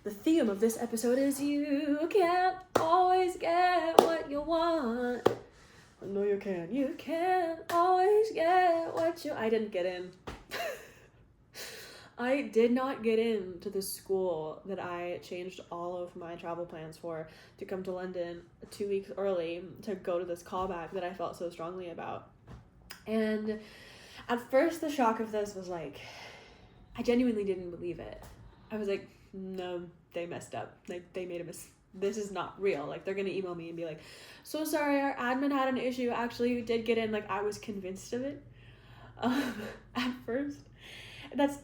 the theme of this episode is you can't always get what you want. No, you can. You can't always get what you... I didn't get in. I did not get into the school that I changed all of my travel plans for to come to London 2 weeks early to go to this callback that I felt so strongly about. And at first the shock of this was like, I genuinely didn't believe it. I was like, no, they messed up. Like, they made a mistake. This is not real. Like, they're gonna email me and be like, so sorry, our admin had an issue. Actually, you did get in. Like, I was convinced of it at first.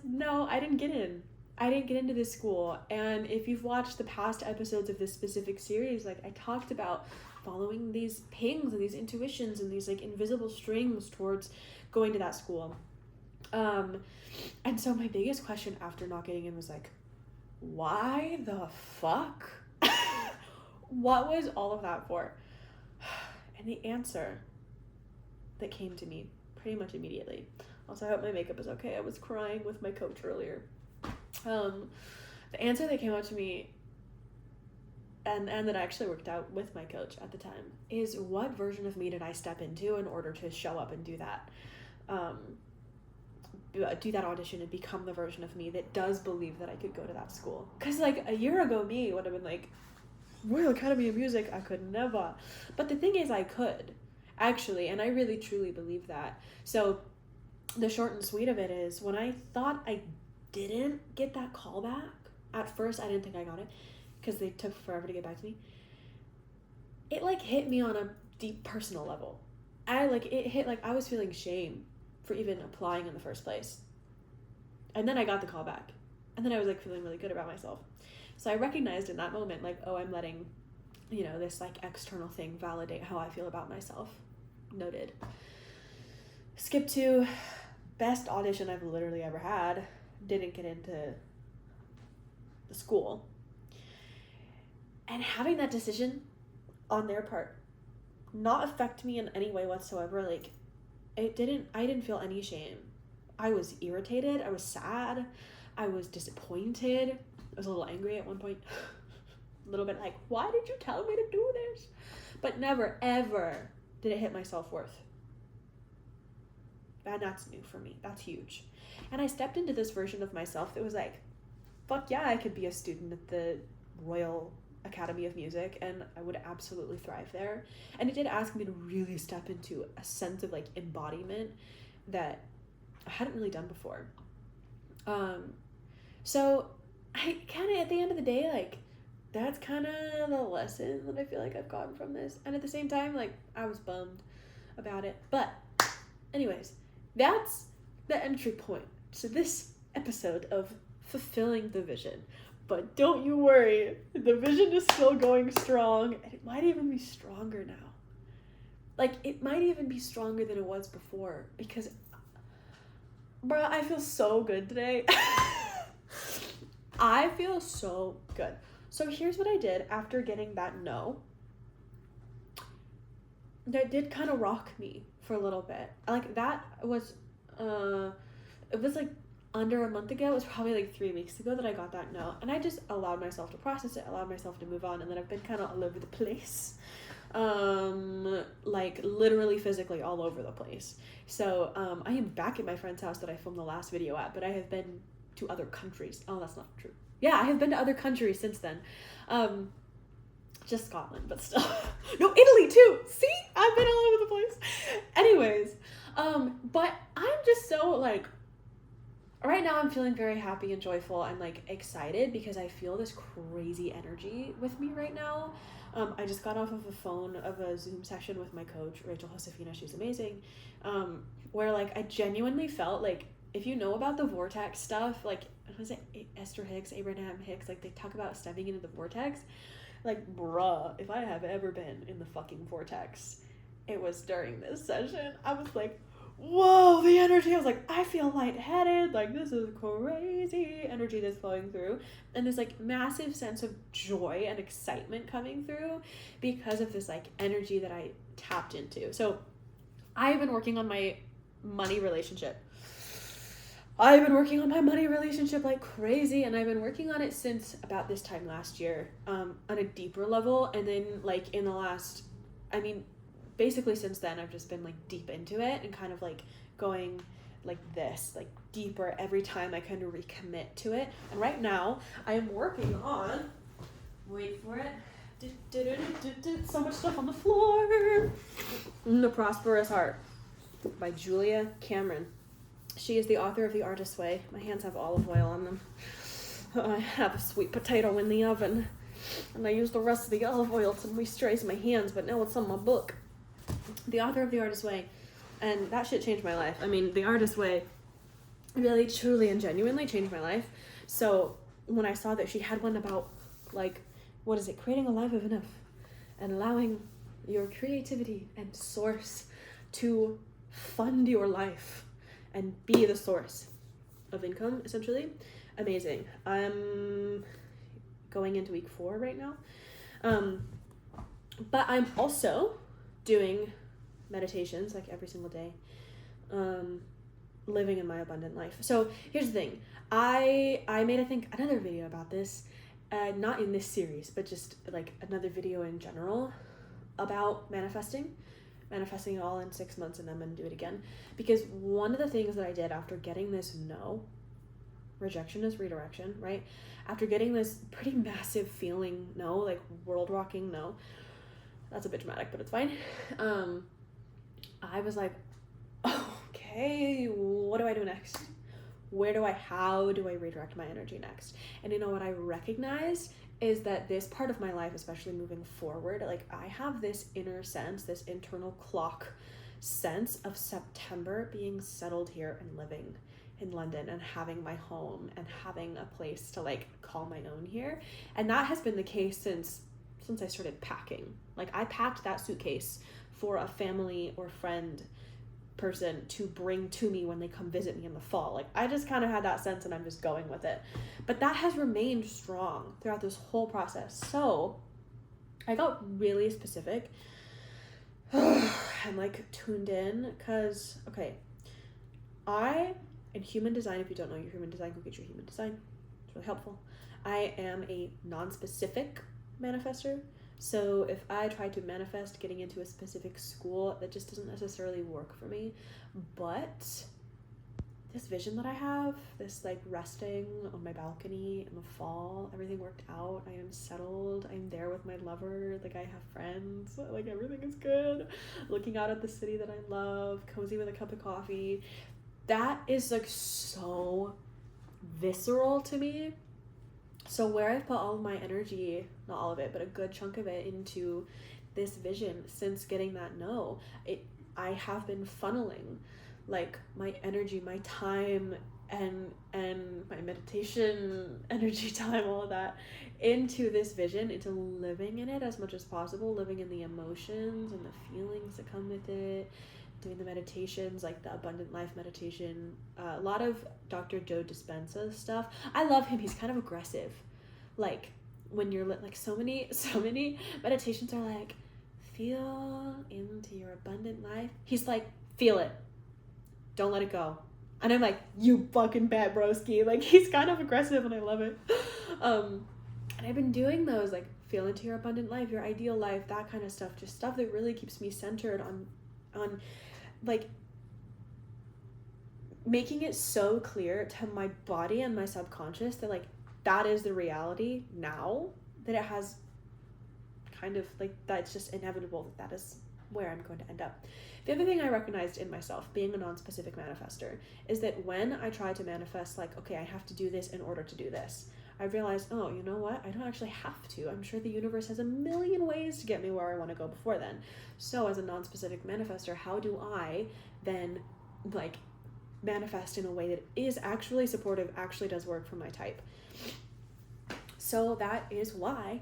No, I didn't get in. I didn't get into this school. And if you've watched the past episodes of this specific series, like, I talked about following these pings and these intuitions and these, like, invisible strings towards going to that school. And so my biggest question after not getting in was like, why the fuck? What was all of that for? And the answer that came to me pretty much immediately. Also, I hope my makeup is okay. I was crying with my coach earlier. The answer that came out to me, and that actually worked out with my coach at the time, is what version of me did I step into in order to show up and do that? Do that audition and become the version of me that does believe that I could go to that school. Because, like, a year ago me would have been like, Royal Academy of Music, I could never. But the thing is, I could, actually, and I really truly believe that. So the short and sweet of it is, when I thought I didn't get that call back, at first I didn't think I got it, because they took forever to get back to me. It, like, hit me on a deep personal level. I was feeling shame for even applying in the first place. And then I got the call back. And then I was, like, feeling really good about myself. So I recognized in that moment, like, oh, I'm letting, this, like, external thing validate how I feel about myself. Noted. Skip to best audition I've literally ever had. Didn't get into the school. And having that decision on their part not affect me in any way whatsoever, like, I didn't feel any shame. I was irritated. I was sad. I was disappointed. I was a little angry at one point. A little bit like, why did you tell me to do this? But never, ever did it hit my self-worth. And that's new for me. That's huge. And I stepped into this version of myself that was like, fuck yeah, I could be a student at the Royal Academy of Music and I would absolutely thrive there. And it did ask me to really step into a sense of, like, embodiment that I hadn't really done before. So I kind of, at the end of the day, like, that's kind of the lesson that I feel like I've gotten from this. And at the same time, like, I was bummed about it. But anyways, that's the entry point to this episode of Fulfilling the Vision. But don't you worry, the vision is still going strong, and it might even be stronger now. Like, it might even be stronger than it was before, because, bruh, I feel so good today. I feel so good. So here's what I did after getting that no. That did kind of rock me for a little bit. Like, that was, it was like under a month ago. It was probably like 3 weeks ago that I got that no. And I just allowed myself to process it, allowed myself to move on. And then I've been kind of all over the place. Like, literally physically all over the place. So, I am back at my friend's house that I filmed the last video at, but I have been to other countries. Oh, that's not true. Yeah, I have been to other countries since then. Just Scotland, but still. No, Italy too. See? I've been all over the place. Anyways, but I'm just so, like, right now I'm feeling very happy and joyful. I'm, like, excited because I feel this crazy energy with me right now. I just got off of a Zoom session with my coach, Rachel Josefina. She's amazing. Where, like, I genuinely felt like, if you know about the vortex stuff, like, was it Esther Hicks, Abraham Hicks, like, they talk about stepping into the vortex. Like, bruh, if I have ever been in the fucking vortex, it was during this session. I was like, whoa, the energy. I was like, I feel lightheaded. Like, this is crazy energy that's flowing through. And this, like, massive sense of joy and excitement coming through because of this, like, energy that I tapped into. So I've been working on my money relationship. I've been working on my money relationship like crazy, and I've been working on it since about this time last year, on a deeper level. And then like in the last, I mean, basically since then, I've just been like deep into it and kind of like going like this, like deeper every time I kind of recommit to it. And right now I am working on, wait for it, so much stuff on the floor. The Prosperous Heart by Julia Cameron. She is the author of The Artist's Way. My hands have olive oil on them. I have a sweet potato in the oven, and I use the rest of the olive oil to moisturize my hands, but now it's on my book. The author of The Artist's Way. And that shit changed my life. I mean, The Artist's Way really, truly, and genuinely changed my life. So when I saw that she had one about, like, what is it? Creating a life of enough and allowing your creativity and source to fund your life and be the source of income, essentially. Amazing. I'm going into week 4 right now. But I'm also doing meditations like every single day, living in my abundant life. So here's the thing. I made, I think, another video about this, not in this series, but just like another video in general about manifesting it all in 6 months, and I'm going to do it again. Because one of the things that I did after getting this no, rejection is redirection, right? After getting this pretty massive feeling no, like world rocking no, that's a bit dramatic, but it's fine. I was like, okay, what do I do next? How do I redirect my energy next? And you know what I recognized is that this part of my life, especially moving forward, like I have this inner sense, this internal clock sense of September being settled here and living in London and having my home and having a place to like call my own here. And that has been the case since I started packing. Like I packed that suitcase for a family or friend person to bring to me when they come visit me in the fall. Like I just kind of had that sense, and I'm just going with it. But that has remained strong throughout this whole process. So I got really specific and like tuned in, because in human design, if you don't know your human design, go get your human design. It's really helpful. I am a non-specific manifester. So if I try to manifest getting into a specific school, that just doesn't necessarily work for me. But this vision that I have, this like resting on my balcony in the fall, everything worked out. I am settled. I'm there with my lover. Like I have friends. Like everything is good. Looking out at the city that I love, cozy with a cup of coffee. That is like so visceral to me. So where I've put all of my energy, not all of it, but a good chunk of it into this vision since getting that no, I have been funneling like my energy, my time, and my meditation energy time, all of that, into this vision, into living in it as much as possible, living in the emotions and the feelings that come with it, doing the meditations, like the abundant life meditation, a lot of Dr. Joe Dispenza stuff. I love him. He's kind of aggressive. Like when you're like so many meditations are like, feel into your abundant life. He's like, feel it. Don't let it go. And I'm like, you fucking bad broski. Like he's kind of aggressive, and I love it. And I've been doing those, like feel into your abundant life, your ideal life, that kind of stuff. Just stuff that really keeps me centered on like making it so clear to my body and my subconscious that like that is the reality now, that it has kind of like, that's just inevitable, that is where I'm going to end up. The other thing I recognized in myself, being a non-specific manifester, is that when I try to manifest like, okay, I have to do this in order to do this, I realized, oh, you know what? I don't actually have to. I'm sure the universe has a million ways to get me where I want to go before then. So as a non-specific manifester, how do I then like manifest in a way that is actually supportive, actually does work for my type? So that is why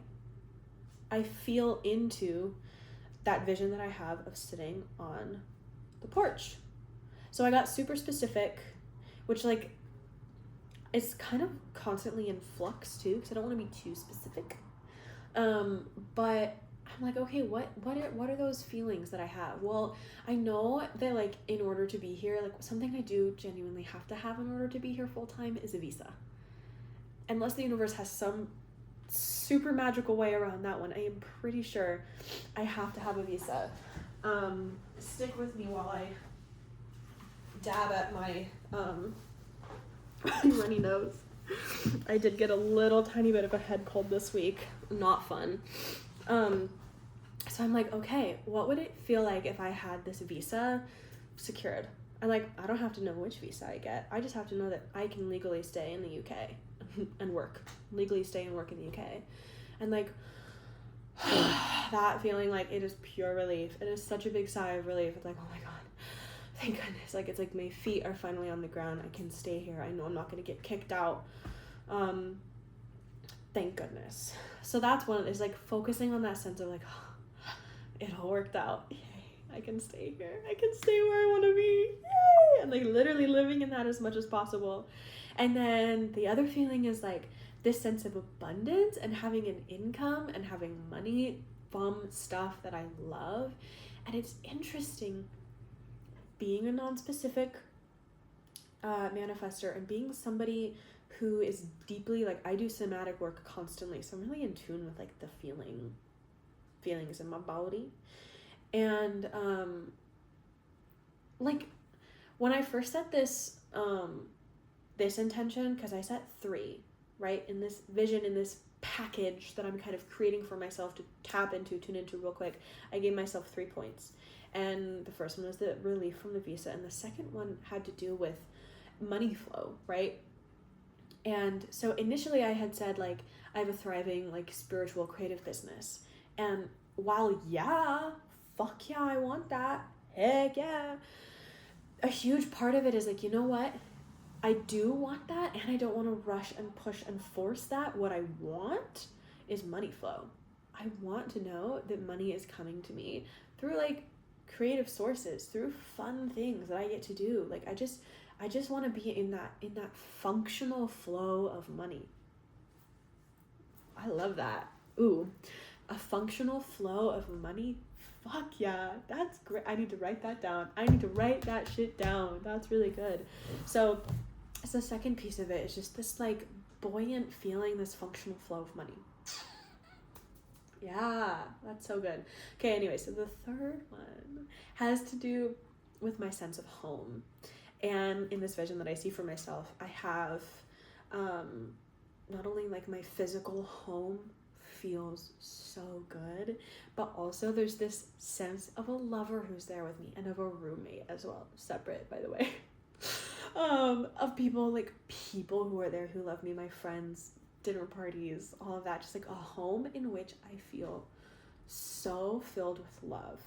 I feel into that vision that I have of sitting on the porch. So I got super specific, which like it's kind of constantly in flux too, because I don't want to be too specific. But I'm like, okay, what are those feelings that I have? Well, I know that like in order to be here, like something I do genuinely have to have in order to be here full time is a visa. Unless the universe has some super magical way around that one, I am pretty sure I have to have a visa. Stick with me while I dab at my runny nose. I did get a little tiny bit of a head cold this week. Not fun. So I'm like, okay, what would it feel like if I had this visa secured? I don't have to know which visa I get. I just have to know that I can legally stay in the UK and work. Legally stay and work in the UK. And like, that feeling, like, it is pure relief. It is such a big sigh of relief. It's like, oh my God, thank goodness. Like, it's like my feet are finally on the ground. I can stay here. I know I'm not going to get kicked out. Thank goodness. So that's one, is like focusing on that sense of like, oh, it all worked out. Yay, I can stay here. I can stay where I want to be. Yay! And like literally living in that as much as possible. And then the other feeling is like this sense of abundance and having an income and having money from stuff that I love. And it's interesting being a non-specific manifester and being somebody who is deeply, like, I do somatic work constantly, so I'm really in tune with like the feelings in my body. And like when I first set this this intention, because I set 3, right, in this vision, in this package that I'm kind of creating for myself to tune into real quick, I gave myself 3 points. And the first one was the relief from the visa, and the second one had to do with money flow, right? And so initially I had said, like, I have a thriving, like, spiritual creative business. And while, yeah, fuck yeah, I want that, heck yeah, a huge part of it is like, you know what? I do want that, and I don't want to rush and push and force that. What I want is money flow. I want to know that money is coming to me through, like, creative sources, through fun things that I get to do. Like, I just want to be in that functional flow of money. I love that. Ooh, a functional flow of money. Fuck yeah, that's great. I need to write that down. I need to write that shit down. That's really good. So the second piece of it is just this like buoyant feeling, this functional flow of money. Yeah, that's so good. Okay, anyway, so the third one has to do with my sense of home. And in this vision that I see for myself, I have not only like my physical home feels so good, but also there's this sense of a lover who's there with me, and of a roommate as well, separate, by the way. Of people who are there who love me, my friends, dinner parties, all of that, just like a home in which I feel so filled with love.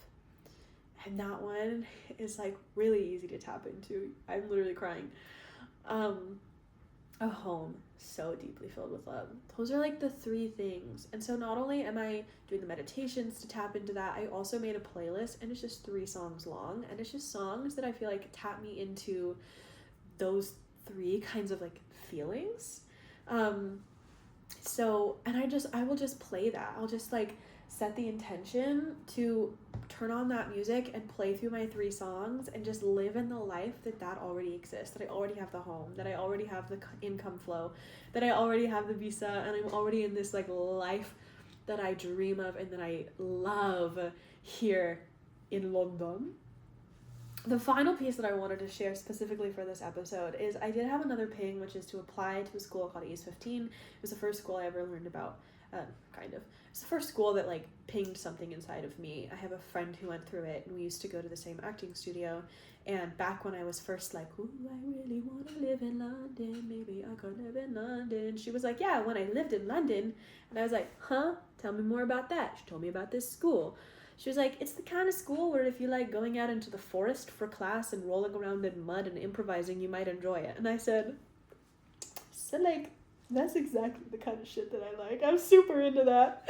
And that one is like really easy to tap into. I'm literally crying. A home so deeply filled with love. Those are like the 3 things. And so not only am I doing the meditations to tap into that, I also made a playlist, and it's just 3 songs long, and it's just songs that I feel like tap me into those 3 kinds of like feelings. So, and I will just play that. I'll just like set the intention to turn on that music and play through my 3 songs and just live in the life that already exists, that I already have the home, that I already have the income flow, that I already have the visa, and I'm already in this like life that I dream of and that I love here in London. The final piece that I wanted to share specifically for this episode is I did have another ping, which is to apply to a school called East 15. It was the first school I ever learned about, kind of. It's the first school that like pinged something inside of me. I have a friend who went through it, and we used to go to the same acting studio. And back when I was first like, ooh, I really want to live in London, maybe I could live in London, she was like, yeah, when I lived in London. And I was like, huh? Tell me more about that. She told me about this school. She was like, it's the kind of school where if you like going out into the forest for class and rolling around in mud and improvising, you might enjoy it. And I said like, that's exactly the kind of shit that I like. I'm super into that.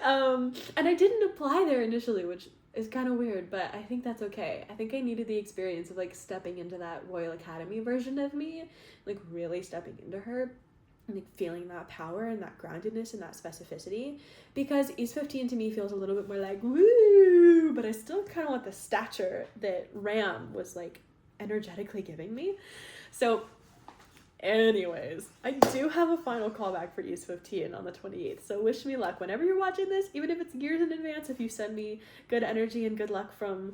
And I didn't apply there initially, which is kind of weird, but I think that's okay. I think I needed the experience of like stepping into that Royal Academy version of me, like really stepping into her. like feeling that power and that groundedness and that specificity, because East 15 to me feels a little bit more like woo, but I still kind of want the stature that Ram was like energetically giving me. So anyways, I do have a final callback for East 15 on the 28th, so wish me luck whenever you're watching this, even if it's years in advance. If you send me good energy and good luck from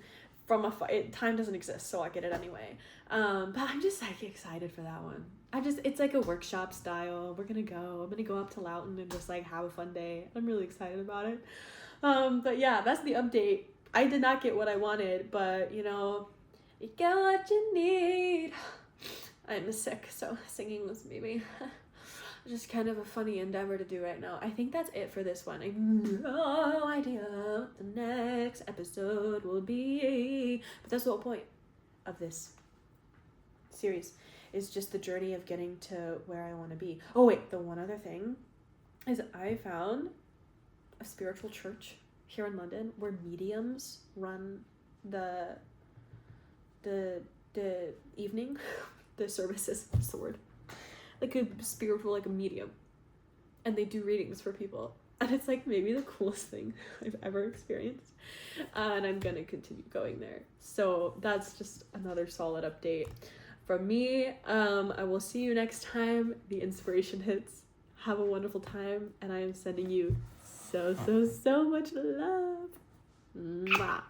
time doesn't exist, so I get it anyway. But I'm just like excited for that one. It's like a workshop style. I'm gonna go up to Loughton and just like have a fun day. I'm really excited about it. But yeah, that's the update. I did not get what I wanted, but you know, you get what you need. I'm sick, so singing was maybe just kind of a funny endeavor to do right now. I think that's it for this one. I have no idea what the next episode will be, but that's the whole point of this series, is just the journey of getting to where I want to be. Oh wait, the one other thing is I found a spiritual church here in London where mediums run the evening, the services, what's the word? Like a spiritual, like a medium. And they do readings for people. And it's like maybe the coolest thing I've ever experienced. And I'm gonna continue going there. So that's just another solid update from me. I will see you next time the inspiration hits. Have a wonderful time. And I am sending you so much love. Mwah.